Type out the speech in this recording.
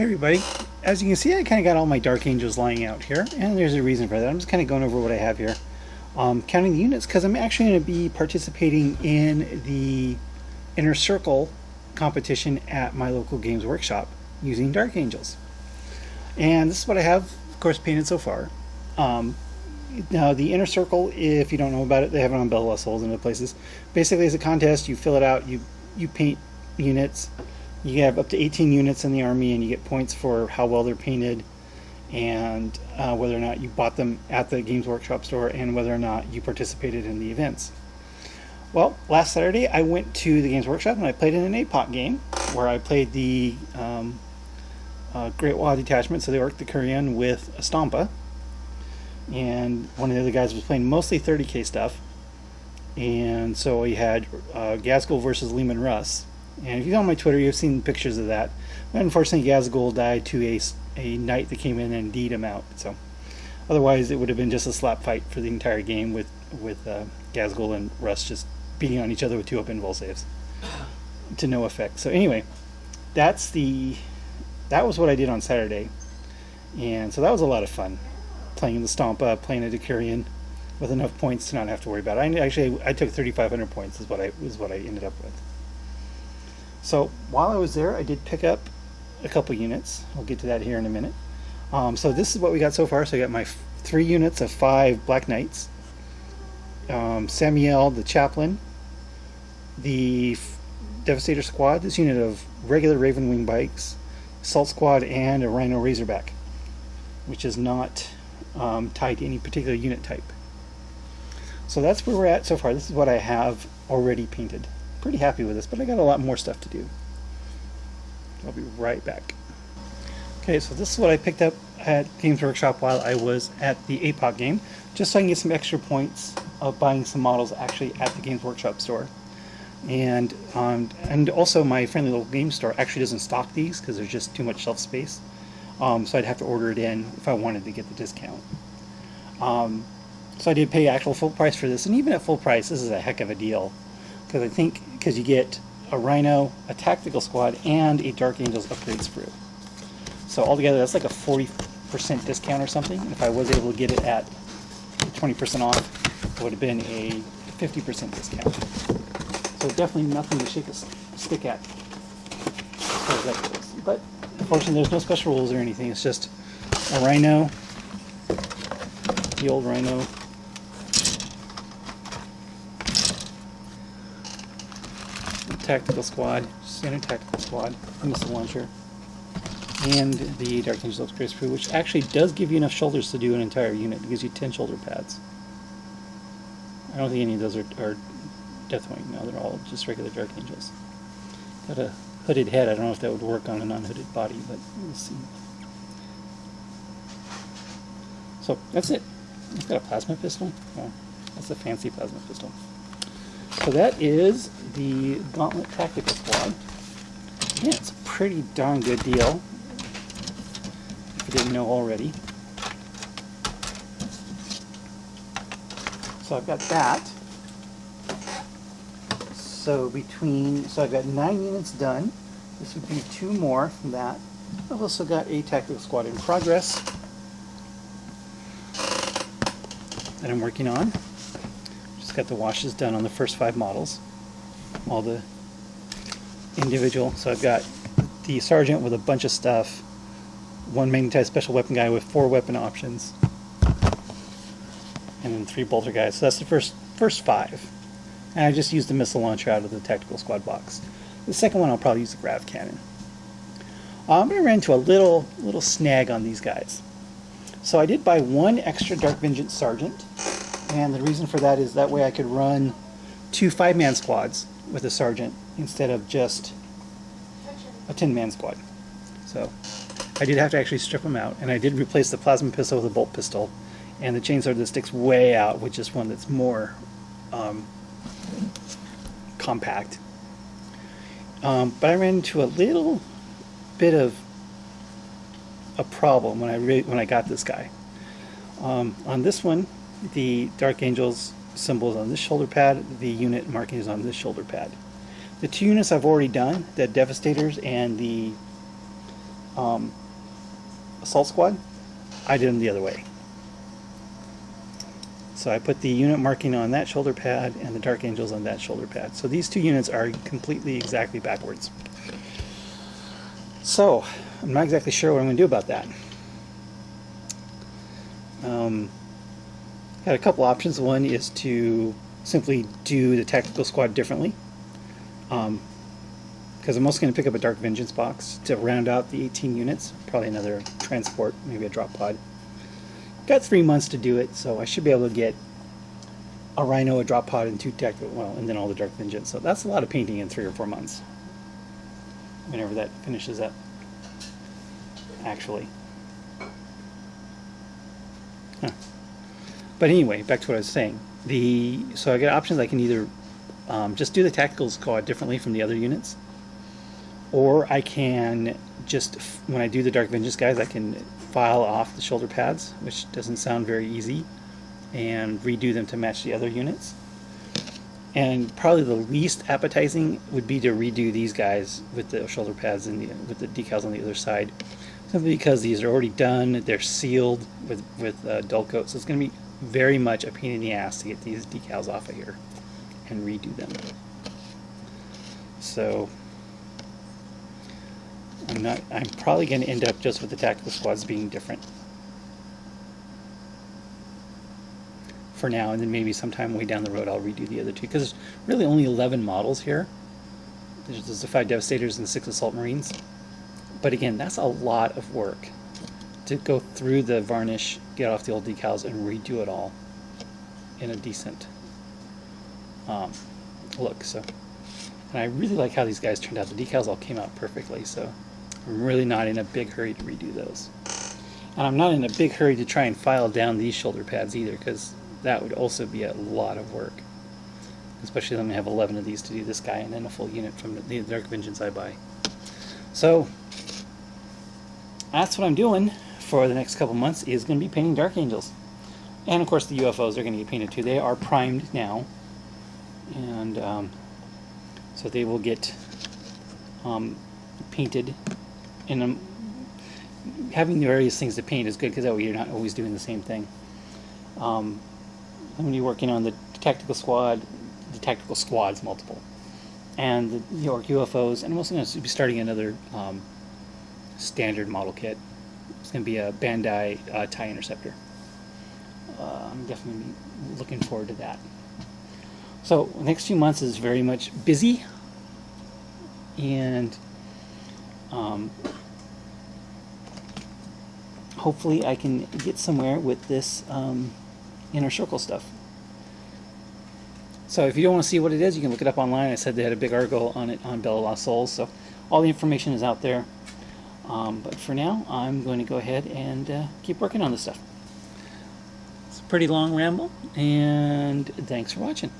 Hey everybody, as you can see I kind of got all my Dark Angels lying out here, and there's a reason for that. I'm just kind of going over what I have here. Counting the units because I'm actually going to be participating in the Inner Circle competition at my local Games Workshop using Dark Angels. And this is what I have, of course, painted so far. Now the Inner Circle, if you don't know about it, they have it on Bell Souls and other places. Basically it's a contest, you fill it out, you paint units. You have up to 18 units in the army, and you get points for how well they're painted, and whether or not you bought them at the Games Workshop store, and whether or not you participated in the events. Well, last Saturday I went to the Games Workshop and I played in an APOC game where I played the Great Wall Detachment, so the Orc Decurion with a Stompa, and one of the other guys was playing mostly 30k stuff, and so we had Ghazghkull versus Leman Russ. And if you go on my Twitter, you've seen pictures of that. But unfortunately, Ghazghkull died to a knight that came in and D'd him out. So, otherwise, it would have been just a slap fight for the entire game with Ghazghkull and Russ just beating on each other with 2-up invul saves to no effect. So anyway, that was what I did on Saturday, and so that was a lot of fun, playing the Stompa, playing a Decurion with enough points to not have to worry about it. I took 3,500 points is what I ended up with. So while I was there, I did pick up a couple units. I'll get to that here in a minute. So this is what we got so far. So I got my 3 units of 5 Black Knights, Samuel the Chaplain, the Devastator Squad, this unit of regular Raven Wing bikes, Assault Squad, and a Rhino Razorback, which is not tied to any particular unit type. So that's where we're at so far. This is what I have already painted. Pretty happy with this, but I got a lot more stuff to do. I'll be right back. Okay, so this is what I picked up at Games Workshop while I was at the APOC game, just so I can get some extra points of buying some models actually at the Games Workshop store. And also my friendly local game store actually doesn't stock these because there's just too much shelf space. So I'd have to order it in if I wanted to get the discount. So I did pay actual full price for this, and even at full price, this is a heck of a deal. Because you get a Rhino, a Tactical Squad, and a Dark Angels upgrade sprue. So altogether, that's like a 40% discount or something. And if I was able to get it at 20% off, it would have been a 50% discount. So definitely nothing to shake a stick at as far as that goes. But unfortunately, there's no special rules or anything. It's just a Rhino, the old Rhino, Tactical Squad, standard Tactical Squad, missile launcher, and the Dark Angels upgrade sprue, which actually does give you enough shoulders to do an entire unit. It gives you 10 shoulder pads. I don't think any of those are Deathwing. No, they're all just regular Dark Angels. Got a hooded head. I don't know if that would work on an unhooded body, but we'll see. So that's it. It's got a plasma pistol. Oh, that's a fancy plasma pistol. So that is the Gauntlet Tactical Squad. Yeah, it's a pretty darn good deal, if you didn't know already. So I've got that. So I've got 9 units done. This would be 2 more from that. I've also got a Tactical Squad in progress that I'm working on. Just got the washes done on the first 5 models, all the individual. So I've got the Sergeant with a bunch of stuff, 1 magnetized special weapon guy with 4 weapon options, and then 3 bolter guys. So that's the first 5. And I just used the missile launcher out of the Tactical Squad box. The second one I'll probably use the grav cannon. I'm going to run into a little snag on these guys. So I did buy 1 extra Dark Vengeance Sergeant. And the reason for that is that way I could run 2 5-man squads with a sergeant instead of just a 10-man squad. So I did have to actually strip them out, and I did replace the plasma pistol with a bolt pistol, and the chainsaw that sticks way out, which is one that's more compact. But I ran into a little bit of a problem when I got this guy. On this one, the Dark Angels symbol is on this shoulder pad, the unit marking is on this shoulder pad. The 2 units I've already done, the Devastators and the Assault Squad, I did them the other way. So I put the unit marking on that shoulder pad and the Dark Angels on that shoulder pad. So these two units are completely exactly backwards. So I'm not exactly sure what I'm going to do about that. Got a couple options. One is to simply do the Tactical Squad differently. Because I'm also going to pick up a Dark Vengeance box to round out the 18 units. Probably another transport, maybe a drop pod. Got 3 months to do it, so I should be able to get a Rhino, a drop pod, and 2 tactical, well, and then all the Dark Vengeance. So that's a lot of painting in 3 or 4 months. Whenever that finishes up, actually. Huh. But anyway, back to what I was saying. So I got options. I can either just do the Tactical Squad differently from the other units, or I can just, when I do the Dark Vengeance guys, I can file off the shoulder pads, which doesn't sound very easy, and redo them to match the other units. And probably the least appetizing would be to redo these guys with the shoulder pads and with the decals on the other side, simply because these are already done. They're sealed with dull coat, so it's going to be very much a pain in the ass to get these decals off of here and redo them. So I'm probably going to end up just with the Tactical Squads being different for now, and then maybe sometime way down the road I'll redo the other two, because there's really only 11 models here. There's the 5 Devastators and 6 Assault Marines, but again, that's a lot of work to go through the varnish, get off the old decals, and redo it all in a decent look. So, and I really like how these guys turned out. The decals all came out perfectly, so I'm really not in a big hurry to redo those. And I'm not in a big hurry to try and file down these shoulder pads either, because that would also be a lot of work. Especially when I have 11 of these to do this guy, and then a full unit from the Dark Vengeance I buy. So that's what I'm doing for the next couple months, is going to be painting Dark Angels. And of course the UFOs are going to get painted too. They are primed now, and so they will get painted. And having the various things to paint is good, because that way you're not always doing the same thing. I'm going to be working on the Tactical Squad, the Tactical Squads multiple, and the New York UFOs, and I'm also going to be starting another standard model kit. It's going to be a Bandai TIE Interceptor. I'm definitely looking forward to that. So the next few months is very much busy, and hopefully I can get somewhere with this Inner Circle stuff. So if you don't want to see what it is, you can look it up online. I said they had a big article on it on Bella Lost Souls, so all the information is out there. But for now, I'm going to go ahead and keep working on this stuff. It's a pretty long ramble, and thanks for watching.